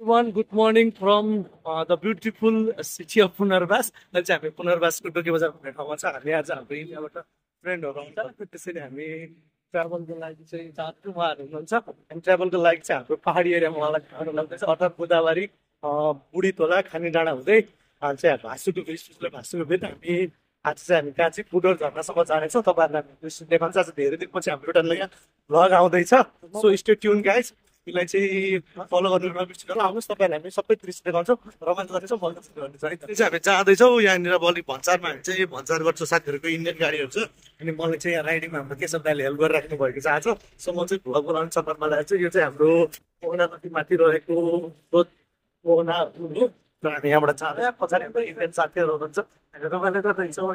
Everyone, good morning from the beautiful city of Punarwas. अहिले चाहिँ हामी पुनर्वासको टोकी बजार भन्ने ठाउँमा छ। हामी आज हाम्रो इन्डियाबाट फ्रेन्डहरू आउँछ। त्यसैले हामी ट्राभलको लागि चाहिँ जान्छौँ। उहाँहरू हुनुहुन्छ। हामी ट्राभलको लागि चाहिँ हाम्रो पहाडी एरियामा उहाँलाई खानु लाग्दैछ। अर्थात् गोदावरी बुढी तोला खानी डाँडा हुँदै चाहिँ भासुको स्पेसले भासुको भेट हामी आज चाहिँ हामी कहाँ चाहिँ पुडोर झर्नासम्म जानेछौँ। तपाईँहरूलाई हामी देखाउँछ। आज धेरै दिनपछि हाम्रो एउटा नयाँ भ्लग आउँदैछ। So stay tune guys. यसलाई चाहिँ फलो गर्नु नबिर्सिनु आउनुहोस्। तपाईँहरूलाई हामी सबै दृश्य देखाउँछौँ। रमाइलो गर्नेछौँ, मजा गर्नेछ है। त्यो चाहिँ हामी जाँदैछौँ यहाँनिर अलिक भन्सारमा। हामी चाहिँ भन्सार गर्छौँ। साथीहरूको इन्डियन गाडीहरू छ। अनि मलाई चाहिँ यहाँ राइडिङमा हाम्रो केशव दाइले हेल्प गरिराख्नु भएको छ आज। सो म चाहिँ भ्लग बनाउने सफरमा लागेको छु। यो चाहिँ हाम्रो मोहना नदीमाथि रहेको मोहना हो। र हामी यहाँबाट जाँदै पछाडि हाम्रो इन्डियन साथीहरू हुनुहुन्छ। अहिले चाहिँ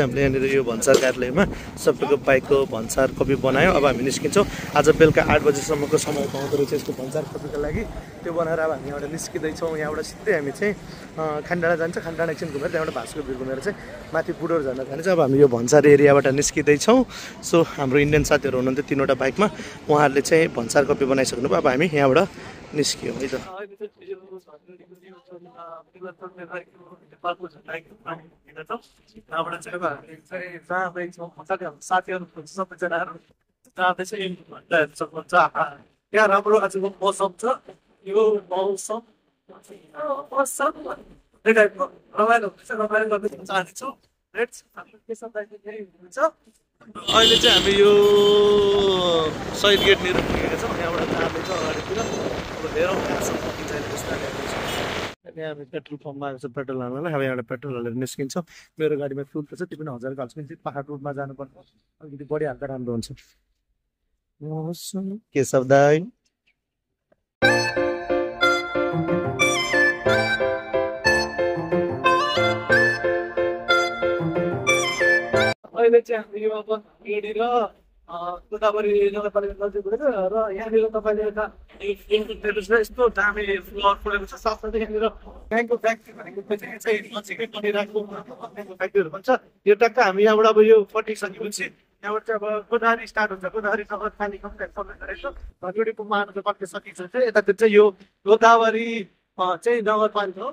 हामीले यहाँनिर यो भन्सार कार्यालयमा सबैको बाइकको भन्सार कपी बनायो। अब हामी निस्किन्छौँ। आज बेलुका 8 बजीसम्मको समय पाउँदो रहेछ यसको भन्सार कपीको लागि। त्यो बनाएर अब हामी यहाँबाट निस्किँदैछौँ। यहाँबाट सिधै हामी चाहिँ खानडाँडा जान्छ। खानडाँडा एकछिन घुमेर त्यहाँबाट भासुको भिर घुमेर चाहिँ माथि पुडोर झर्न जान्छ। अब हामी यो भन्सार एरियाबाट निस्किँदैछौँ। सो हाम्रो इन्डियन साथीहरू हुनुहुन्थ्यो 3वटा बाइकमा। उहाँहरूले चाहिँ भन्सार कपी बनाइसक्नु भयो। अब हामी यहाँबाट निस्क्यौँ है त। साथीहरू सबैजनाहरू जाँदैछ। यहाँ राम्रो आजको मौसम छ। यो मौसम रमाइलो हुँदैछ। रमाइलो गर्दै जाँदैछौँ। अहिले चाहिँ हामी यो शहीद गेटनिर पुगेका छौँ। यहाँबाट जाँदैछौँ अगाडितिर। अब हेरौँ यहाँ हामी पेट्रोल पम्पमा आएको छ पेट्रोल हाल्नलाई। अब यहाँबाट पेट्रोल हालेर निस्किन्छौँ। मेरो गाडीमा फुल छ। त्यो पनि 1000 हाल्छु। पहाड रोडमा जानुपर्छ। अलिकति बढी हाल्दा राम्रो हुन्छ। केशव दाइ अहिले चाहिँ हामी यो अब गेडी र गोदावरी नगरपालिका नजिक हुँदैन र यहाँनिर तपाईँले एउटा यस्तो दामी फ्लोर फुलेको छ। साथसाथै यहाँनिर ब्याङ्कको फ्याक्ट्री भनेको चाहिँ नजिकै बनिरहेको ब्याङ्कको फ्याक्ट्रीहरू पनि छ। यो टक्क हामी यहाँबाट अब यो पटिसकेपछि यहाँबाट चाहिँ अब गोदावरी स्टार्ट हुन्छ। गोदावरी नगर पालिका सबै गरेको घरगुडी पुमाहरू चाहिँ पक्कै सकिन्छ चाहिँ यतातिर चाहिँ यो गोदावरी चाहिँ नगरपालिका हो।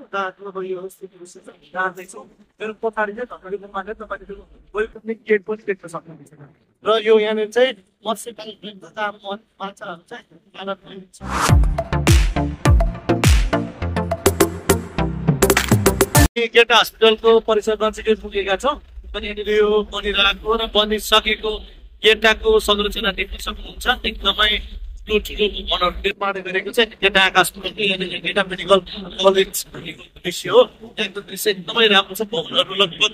अब यो जाँदैछौँ। मेरो पछाडि चाहिँ घरगुडी पुमाले तपाईँले वेलकम गेट पनि देख्न सक्नुहुन्छ। र यो यहाँनिर चाहिँ मत्स्य पालन माछाहरू चाहिँ पालन गरिन्छ। गेटा हस्पिटलको परिसर नजिकै पुगेका छौँ। अनि यहाँनिर यो बनिरहेको र बनिसकेको गेटाको संरचना देख्न सक्नुहुन्छ। एकदमै ठुलो भवनहरू निर्माण गरेको चाहिँ गेटा हस्पिटल गेटा मेडिकल कलेज भनेको दृश्य हो। यहाँको दृश्य एकदमै राम्रो छ। भवनहरू लगभग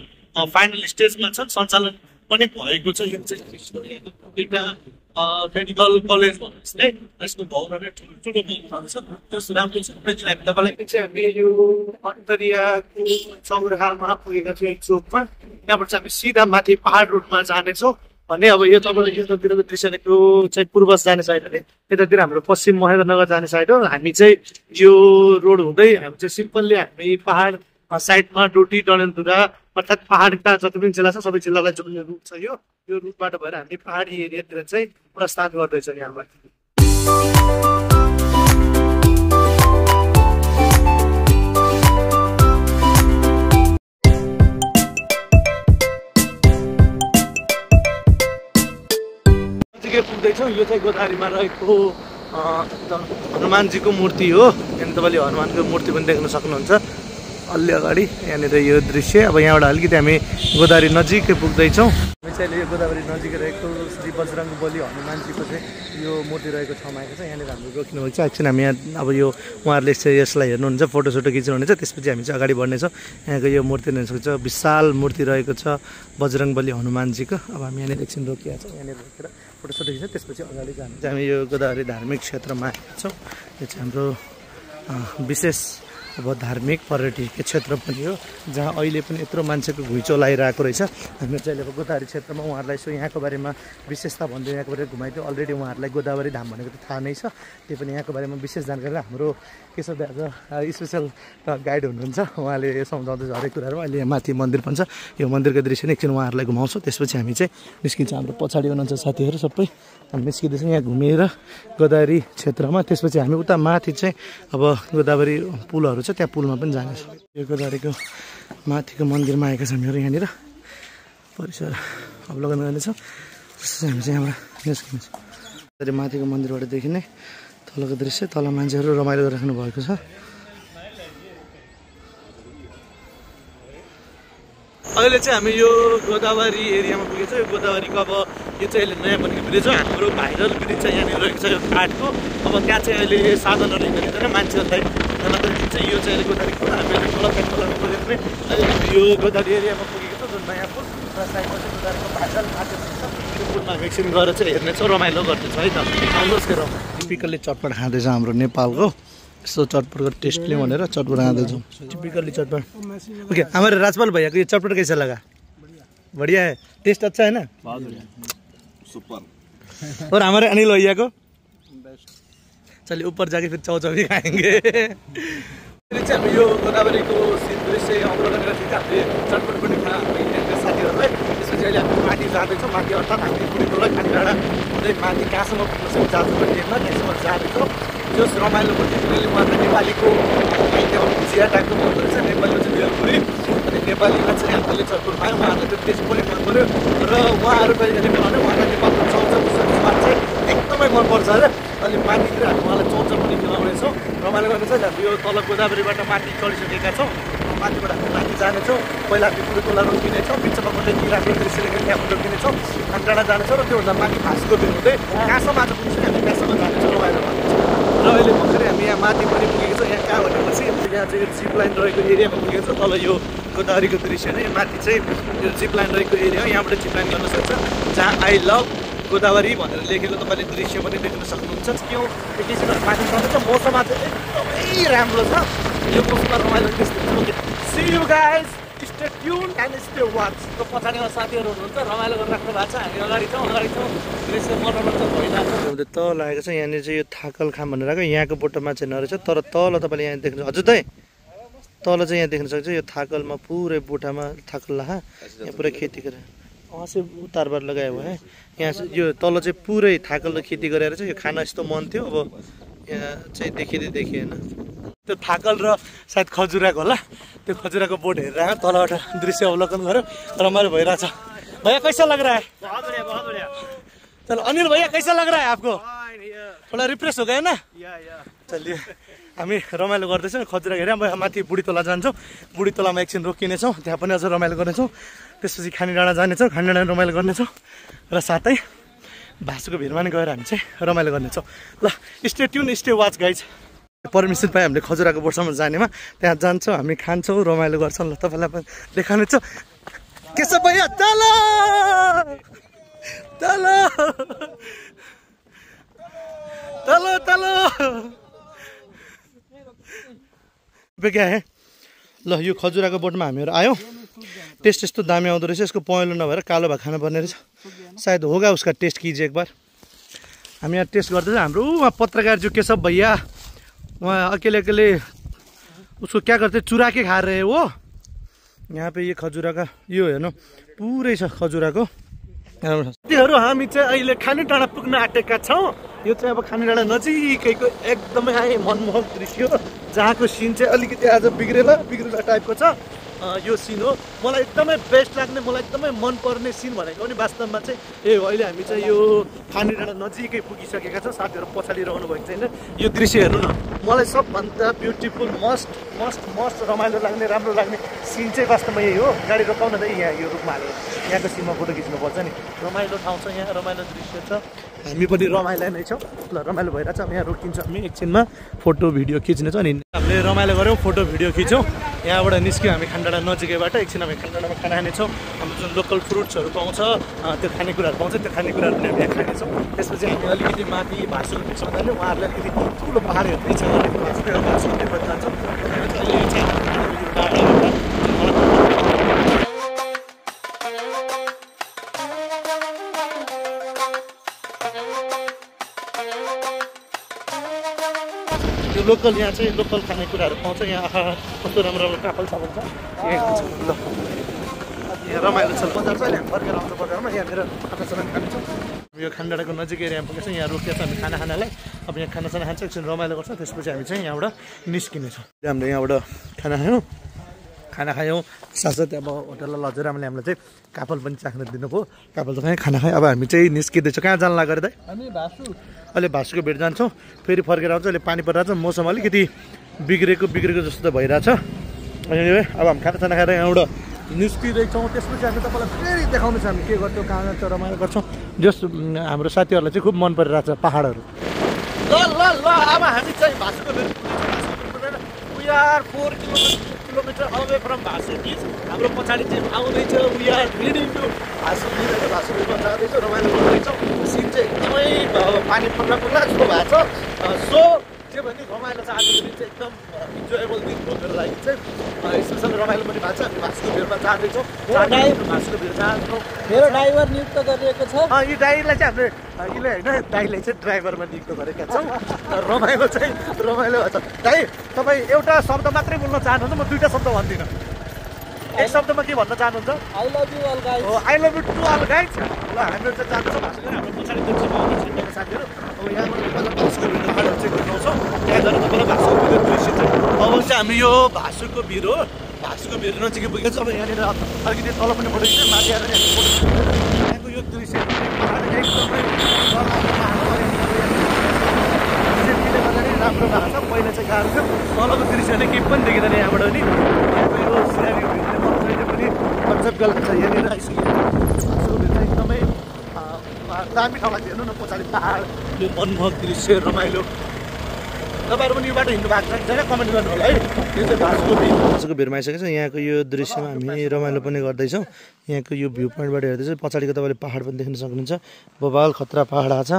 फाइनल स्टेजमा छन्। सञ्चालन पनि भएको छ। यो चाहिँ गेटा मेडिकल कलेज भन्नुहोस् यसको भवनहरू ठुलो भवनहरू छ। त्यस राम्रो छ। तपाईँलाई चाहिँ हामी यो अन्तरियाको चौराहामा पुगेका थियौँ एक चोकमा। यहाँबाट चाहिँ हामी सिधा माथि पहाड रोडमा जानेछौँ भने अब यो तपाईँले यतातिरको दृश्य देख्नु चाहिँ पूर्व जाने साइड अरे यतातिर हाम्रो पश्चिम महेन्द्रनगर जाने साइड हो। हामी चाहिँ यो रोड हुँदै हामी चाहिँ सिम्पल्ली हामी पहाड साइडमा डोटी डडेलधुरा अर्थात् पहाडका जति पनि जिल्ला छ सबै जिल्लालाई जोड्ने रुट छ। यो रुटबाट भएर हामी पहाडी एरियातिर चाहिँ प्रस्थान गर्दैछौँ। यहाँबाट पुग्दैछौँ। यो चाहिँ गोदावरीमा रहेको हनुमानजीको मूर्ति हो। यहाँ तपाईँले हनुमानको मूर्ति पनि देख्न सक्नुहुन्छ अलि अगाडि यहाँनिर यो दृश्य। अब यहाँबाट अलिकति हामी गोदावरी नजिकै पुग्दैछौँ। हामी चाहिँ यो गोदावरी नजिकै रहेको श्री बजरङ्ग बली हनुमानजीको चाहिँ यो मूर्ति रहेको ठाउँमा आएको छ। यहाँनिर हाम्रो रोक्नुभएको छ। एकछिन हामी यहाँ अब यो उहाँहरूले चाहिँ यसलाई हेर्नुहुन्छ, फोटोसोटो खिच्नुहुनेछ। त्यसपछि हामी चाहिँ अगाडि बढ्नेछौँ। यहाँको यो मूर्ति हेर्न सक्छ। विशाल मूर्ति रहेको छ बजरङ्ग बली हनुमानजीको। अब हामी यहाँनिर एकछिन रोकिएको छौँ। यहाँनिर रोकेर फोटोसोटो खिच्छ। त्यसपछि अगाडि जाने चाहिँ हामी यो गोदावरी धार्मिक क्षेत्रमा आएका छौँ। यो चाहिँ हाम्रो विशेष अब धार्मिक पर्यटकीय क्षेत्र पनि हो जहाँ अहिले पनि यत्रो मान्छेको घुइँचो लगाइरहेको रहेछ। हामी चाहिँ अब गोदावरी क्षेत्रमा उहाँहरूलाई यसो यहाँको बारेमा विशेषता भन्दै यहाँको बारेमा घुमाइदियो। अलरेडी उहाँहरूलाई गोदावरी धाम भनेको त थाहा नै छ, त्यही पनि यहाँको बारेमा विशेष जानकारी हाम्रो केशव दाजु स्पेसल गाइड हुनुहुन्छ, उहाँले सम्झाउँदैछ हरेक कुराहरू। अहिले यहाँ माथि मन्दिर पनि छ, यो मन्दिरको दृश्य नै एकछिन उहाँहरूलाई घुमाउँछौँ, त्यसपछि हामी चाहिँ निस्किन्छ। हाम्रो पछाडि हुनुहुन्छ साथीहरू सबै, हामी निस्किँदैछौँ यहाँ घुमेर गोदावरी क्षेत्रमा। त्यसपछि हामी उता माथि चाहिँ अब गोदावरी पुलहरू छ, त्यहाँ पुलमा पनि जानेछौँ। यो गोदावरीको माथिको मन्दिरमा आएका छौँ हामीहरू, यहाँनिर परिसर अवलोकन गर्नेछौँ। त्यसपछि हामी चाहिँ यहाँबाट निस्किन्छौँ। माथिको मन्दिरबाट देखिने तलको दृश्य, तल मान्छेहरू रमाइलो गरिराख्नु भएको छ। अहिले चाहिँ हामी यो गोदावरी एरियामा पुगेको छ। यो गोदावरीको अब यो चाहिँ अहिले नयाँ बनेको ब्रिज हो, हाम्रो भाइरल ब्रिज चाहिँ यहाँनिर रहेको छ यो काठको। अब त्यहाँ चाहिँ अहिले साधनहरू हिँड्दैन, मान्छेहरूलाई जानकारी दिन्छ। यो चाहिँ अहिले गोदावरीको हामीले खोलामा पुगेको थिएँ। अहिले यो गोदावरी एरियामा पुगेको छ जुन नयाँ पुल, र साइडमा चाहिँ गोदावरीको भाइरल मार्केट छ। यो पुलमा हामी एकछिन गएर चाहिँ हेर्नेछौँ, रमाइलो गर्नेछौँ है त। आउनुहोस् हेरौँ। टिपिकल्ली चटपट खाँदैछ हाम्रो नेपालको, यस्तो चटपटको टेस्टले भनेर चटपट खाँदैछौँ। टिपिकल्ली चटपट। ओके, हमारे राजपाल भैया को ये चटपट कैसा लगा? बढ़िया है, टेस्ट अच्छा है ना? बहुत बढ़िया, सुपर। और हमारे अनिल भैया को? चलिए ऊपर जाके फिर चाउ भी खाएंगे। हामी यो गोदावरीको दृश्य अवलोकन गरेर हामीले चटपट पनि खाना साथीहरूलाई। त्यसपछि अहिले हामी माथि जाँदैछौँ, माथि अर्थात् हामी बुढीतोला खानेडाँडा हुँदै माथि कहाँसम्म पुग्छौँ जाजरकोट डेममा, त्यहाँसम्म जाँदैछौँ। त्यो रमाइलो पर्छ किनभने उहाँलाई नेपालीको जिया टाइपको मन रहेछ, नेपालीमा चाहिँ भेलपुरी, अनि नेपालीमा चाहिँ हामीले चटपट खायौँ। उहाँहरूलाई त्यो टेस्ट पनि मन पऱ्यो र उहाँहरू कहिले बनाउने उहाँलाई नेपालको चाउचाउ स्वाद चाहिँ एकदमै मनपर्छ अरे। अहिले माथितिर हामी उहाँलाई चाउचाउ पनि खिलाउनेछौँ, रमाइलो गर्नेछ। हामी यो तल गोदावरीबाट माथि चढिसकेका छौँ, माथिबाट हामी माथि जानेछौँ। पहिला हामी बुढीतोला रोकिनेछौँ, बिचमा कहिले कि राम्रो दृश्य देखेर त्यहाँ रोकिनेछौँ, हामी डाँडा जानेछौँ र त्योभन्दा माथि भाँसको दिन हुँदै कहाँसम्म आज पुग्छौँ हामी त्यहाँसम्म जानेछौँ, रमाइलो गर्नेछौँ। र अहिले भर्खरै हामी यहाँ माथि पनि पुगेको छौँ। यहाँ कहाँ भनेपछि यहाँ चाहिँ यो जिप लाइन रहेको एरियामा पुगेको छ। तल यो गोदावरीको दृश्य नै, माथि चाहिँ यो जिप लाइन रहेको एरिया हो, यहाँबाट जिप लाइन गर्न सक्छ। जहाँ आई लभ गोदावरी भनेर लेखेको तपाईँले दृश्य पनि देख्न सक्नुहुन्छ। क्यों एकैछिन माथि चढ्दैछ, मौसम आज एकदमै राम्रो छ। यो मौसममा रमाइलो दृश्य हुन्छ। See you guys, stay tune and stay watch. र पछाडिमा साथीहरू हुनुहुन्छ, रमाइलो गरेर राख्नु भएको छ। हामी अगाडि छौँ, दृश्य मनोरञ्जन भइरहेको छ। तल आएको छ, यहाँनिर चाहिँ यो थाकल खाम भनेर आएको, यहाँको बोटोमा चाहिँ नरहेछ, तर तल तपाईँले यहाँ देख्नु हजुर दाइ तल चाहिँ यहाँ देख्न सक्छ। यो थाकलमा पुरै बोटामा थाकल लाहा, यहाँ पुरै खेती गरेर वहाँ चाहिँ उतारबार लगायो हुआ है। यहाँ यो तल चाहिँ पुरै थाकल खेती गरेर चाहिँ यो खाना यस्तो मन थियो। अब यहाँ चाहिँ देखिएन त्यो थाकल र सायद खजुराको होला, त्यो खजुराको बोट हेरेर तलबाट दृश्य अवलोकन गऱ्यो, रमाइलो भइरहेछ। भैया कैसा लग रहा है? बहुत बढ़िया, बहुत बढ़िया। चलो अनिल भैया कैसा लग रहा है आपको? थोड़ा रिफ्रेश हो गया ना? चलिए हामी रमाइलो गर्दैछौँ, खजुरा हेरेर माथि बुढीतोला जान्छौँ। बुढीतोलामा एकछिन रोकिनेछौँ, त्यहाँ पनि अझ रमाइलो गर्नेछौँ। त्यसपछि खानीडाँडा जानेछौँ, खानीडाँडा रमाइलो गर्नेछौँ र साथै भाँसुको भिरमा नि गएर हामी चाहिँ रमाइलो गर्नेछौँ। ल stay tune stay watch guys. Permission पाएँ हामीले खजुराको बोटसम्म जानेमा, त्यहाँ जान्छौँ हामी, खान्छौँ, रमाइलो गर्छौँ। ल तपाईँलाई पनि देखाउनेछौँ। के छ भैया? तल तल तल तल क्या है? ल यो खजुराको बोटमा हामीहरू आयौँ। टेस्ट यस्तो दामी आउँदो रहेछ, यसको पहेँलो नभएर कालो भात खानु पर्ने रहेछ। सायद होगा उसका टेस्ट कीजिए एक बार। हामी यहाँ टेस्ट गर्दैछ। हाम्रो वहाँ पत्रकार जो केशव भैया वहाँ अकेले उसको क्या करते चुरा के खा रहे वो। यहाँ पे ये खजुरा का यो हेर्नु पुरै छ खजुराको। साथीहरू हामी चाहिँ अहिले खानीडाँडा पुग्न आँटेका छौँ। यो चाहिँ अब खानीडाँडा नजिकैको एकदमै मनमोहक दृश्य हो, जहाँको सिन चाहिँ अलिकति आज बिग्रेला टाइपको छ। यो सिन हो मलाई एकदमै बेस्ट लाग्ने, मलाई एकदमै मनपर्ने सिन भनेको पनि वास्तवमा चाहिँ अहिले हामी चाहिँ यो खानीडाँडा नजिकै पुगिसकेका छौँ। साथीहरू पछाडि रहनु भएको छैन। यो दृश्य हेर्नु न, मलाई सबभन्दा ब्युटिफुल मस्ट रमाइलो लाग्ने, राम्रो लाग्ने सिन चाहिँ वास्तवमा यही हो। गाडी रोकाउन त यहाँ यो रुखमा हालेर यहाँको सिनमा फोटो खिच्नुपर्छ नि। रमाइलो ठाउँ छ, यहाँ रमाइलो दृश्य छ, हामी पनि रमाइलो नै छौँ। ल रमाइलो भइरहेछ, यहाँ रोकिन्छौँ हामी, एकछिनमा फोटो भिडियो खिच्नेछौँ। अनि हामीले रमाइलो गऱ्यौँ, फोटो भिडियो खिच्यौँ। यहाँबाट निस्क्यौँ हामी खानीडाँडा नजिकैबाट। एकछिन हामी खानीडाँडामा खाना खानेछौँ। हाम्रो जुन लोकल फ्रुट्सहरू पाउँछ, त्यो खानेकुराहरू पाउँछ, त्यो खानेकुराहरू पनि हामी यहाँ खानेछौँ। त्यसपछि हामी अलिकति माथि भाँसुको बिचमा जाने, उहाँहरूलाई अलिकति ठुलो पाहाड हेर्ने इच्छा गरेको भाँसुको जान्छौँ। यो लोकल यहाँ चाहिँ लोकल खानेकुराहरू पाउँछ यहाँ कस्तो राम्रो राम्रो काफल साफल छ यहाँ रमाइलो छ बजार छ अहिले हामी फर्केर आउँछ बजारमा यहाँनिर खानासाना खान्छ यो खानडाँडाको नजिक एरियामा पुगेछ यहाँ रोकेको छ हामी खानालाई अब यहाँ खानासाना खान्छ एकछिन रमाइलो गर्छ त्यसपछि हामी चाहिँ यहाँबाट निस्किनेछौँ हामीले यहाँबाट खाना खायौँ साथसाथै अब होटललाई लगेर हामीले हामीलाई चाहिँ काफल पनि चाख्न दिनुभयो काफल त कहीँ खाना खायो अब हामी चाहिँ निस्किँदैछौँ कहाँ जान लाग्यो त हामी अहिले भासुको भेट जान्छौँ फेरि फर्केर आउँछ अहिले पानी परिरहेको छ मौसम अलिकति बिग्रेको जस्तो त भइरहेछ अनि अब हामी खानासाना खाएर यहाँबाट निस्किँदैछौँ त्यसपछि हामी तपाईँलाई फेरि देखाउनु छ हामी के गर्छौँ कहाँ जान्छौँ रमाइलो गर्छौँ जस हाम्रो साथीहरूलाई चाहिँ खुब मन परिरहेको छ पाहाडहरू ल अब हामी चाहिँ भासुको भेट we are 4 kilometre away from Bhasu beach हाम्रो पछाडि चाहिँ आउँदैछ we are heading to Bhasu beach र भासु बिचमा जाँदैछौँ रमाइलो गर्दैछौँ सिन चाहिँ एकदमै पानी पर्ला जस्तो भएको छ सो के भने रमाइलो छ आजको दिन चाहिँ एकदम इन्जोएबल दिन हो मेरो लागि चाहिँ स्पेसल रमाइलो पनि भएको छ हामी भासुको भिडमा जाँदैछौँ भासुको भिड जान्छौँ मेरो ड्राइभर नियुक्त गरिएको छ यो ड्राइभरलाई चाहिँ हामीले होइन दाइले चाहिँ ड्राइभरमा नियुक्त गरेका छौँ रमाइलो भएको छ दाइ तपाईँ एउटा शब्द मात्रै बोल्न चाहनुहुन्छ म दुईवटा शब्द भन्दिनँ एक शब्दमा के भन्न चाहनुहुन्छ I love you all guys I love you too all guys ल हामीहरू चाहिँ जान्छौँ भाषा हाम्रो पछाडि देख्छौँ आउँदैछ साथीहरू अब यहाँबाट भाषुको भिडियो खानाहरू चाहिँ देखाउँछौँ त्यहाँ गएर तपाईँलाई भाषुको भिडियो दृश्य चाहिँ अब चाहिँ हामी यो भाषुको भिड हो भाषुको भिड नजिकै पुगेको छ अब यहाँनिर अलिकति तल पनि फोटो माथि आएर यहाँको यो दृश्य एकदमै राम्रो भएको छ पहिला चाहिँ गाह्रो थियो तलको दृश्य नै केही पनि देखिँदैन यहाँबाट नि यहाँको यो सिनारी पनि कन्सेप्ट गलत छ यहाँनिर आइसक्यो एकदमै दामी ठाउँलाई हेर्नु न पछाडि पाहाड यो मनमोहक दृश्य रमाइलो तपाईँहरू पनि यो बाटो हिँड्नु भएको छ कमेन्ट गर्नु होला है यो चाहिँ भाषुको भिडमा आइसकेको छ यहाँको यो दृश्यमा हामी रमाइलो पनि गर्दैछौँ यहाँको यो भ्यू पोइन्टबाट हेर्दैछ पछाडिको तपाईँले पाहाड पनि देख्न सक्नुहुन्छ बबाल खतरा पाहाड आएको छ